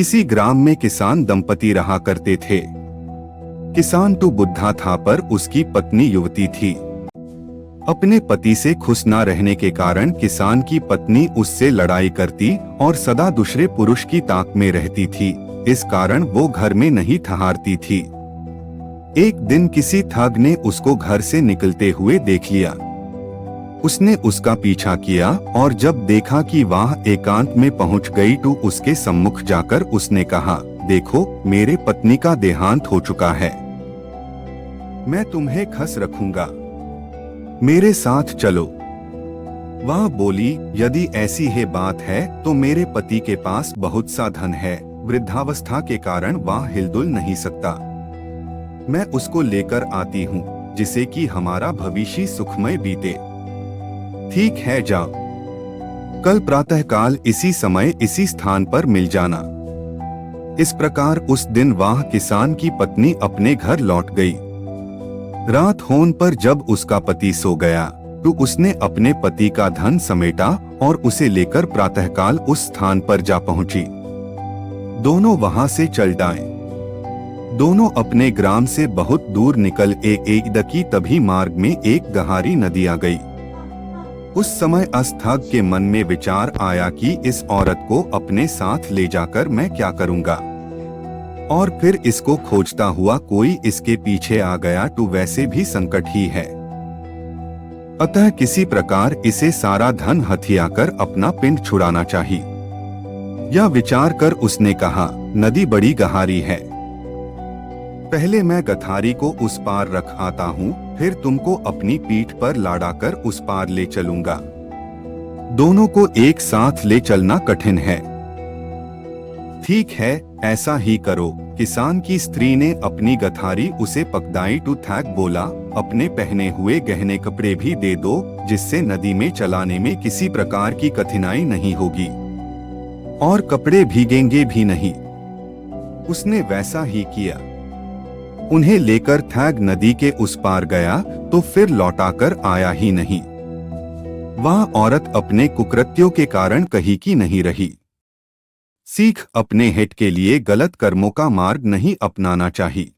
किसी ग्राम में किसान दंपति रहा करते थे। किसान तो बुढ़ा था पर उसकी पत्नी युवती थी। अपने पति से खुश न रहने के कारण किसान की पत्नी उससे लड़ाई करती और सदा दूसरे पुरुष की ताक में रहती थी। इस कारण वो घर में नहीं ठहरती थी। एक दिन किसी ठग ने उसको घर से निकलते हुए देख लिया। उसने उसका पीछा किया और जब देखा कि वह एकांत में पहुंच गई तो उसके सम्मुख जाकर उसने कहा, देखो मेरे पत्नी का देहांत हो चुका है, मैं तुम्हें खस रखूंगा, मेरे साथ चलो। वह बोली, यदि ऐसी है बात है तो मेरे पति के पास बहुत सा धन है, वृद्धावस्था के कारण वह हिलडुल नहीं सकता, मैं उसको लेकर आती हूँ जिससे कि हमारा भविष्य सुखमय बीते। ठीक है, जाओ, कल प्रातःकाल इसी समय इसी स्थान पर मिल जाना। इस प्रकार उस दिन वह किसान की पत्नी अपने घर लौट गई। रात होने पर जब उसका पति सो गया तो उसने अपने पति का धन समेटा और उसे लेकर प्रातःकाल उस स्थान पर जा पहुंची। दोनों वहां से चल डाए। दोनों अपने ग्राम से बहुत दूर निकल दकी तभी मार्ग में एक गहरी नदी आ गई। उस समय अस्थग के मन में विचार आया कि इस औरत को अपने साथ ले जाकर मैं क्या करूंगा, और फिर इसको खोजता हुआ कोई इसके पीछे आ गया तो वैसे भी संकट ही है। अतः किसी प्रकार इसे सारा धन हथियाकर अपना पिंड छुड़ाना चाहिए। यह विचार कर उसने कहा, नदी बड़ी गहरी है, पहले मैं गथारी को उस पार रख आता हूँ, फिर तुमको अपनी पीठ पर लाड़ाकर उस पार ले चलूंगा। दोनों को एक साथ ले चलना कठिन है। ठीक है, ऐसा ही करो। किसान की स्त्री ने अपनी गथारी उसे पकड़ाई तो थैक बोला, अपने पहने हुए गहने कपड़े भी दे दो जिससे नदी में चलाने में किसी प्रकार की कठिनाई नहीं होगी और कपड़े भीगेंगे भी नहीं। उसने वैसा ही किया। उन्हें लेकर थैग नदी के उस पार गया तो फिर लौटाकर आया ही नहीं। वह औरत अपने कुकृत्यों के कारण कहीं की नहीं रही। सीख अपने हित के लिए गलत कर्मों का मार्ग नहीं अपनाना चाहिए।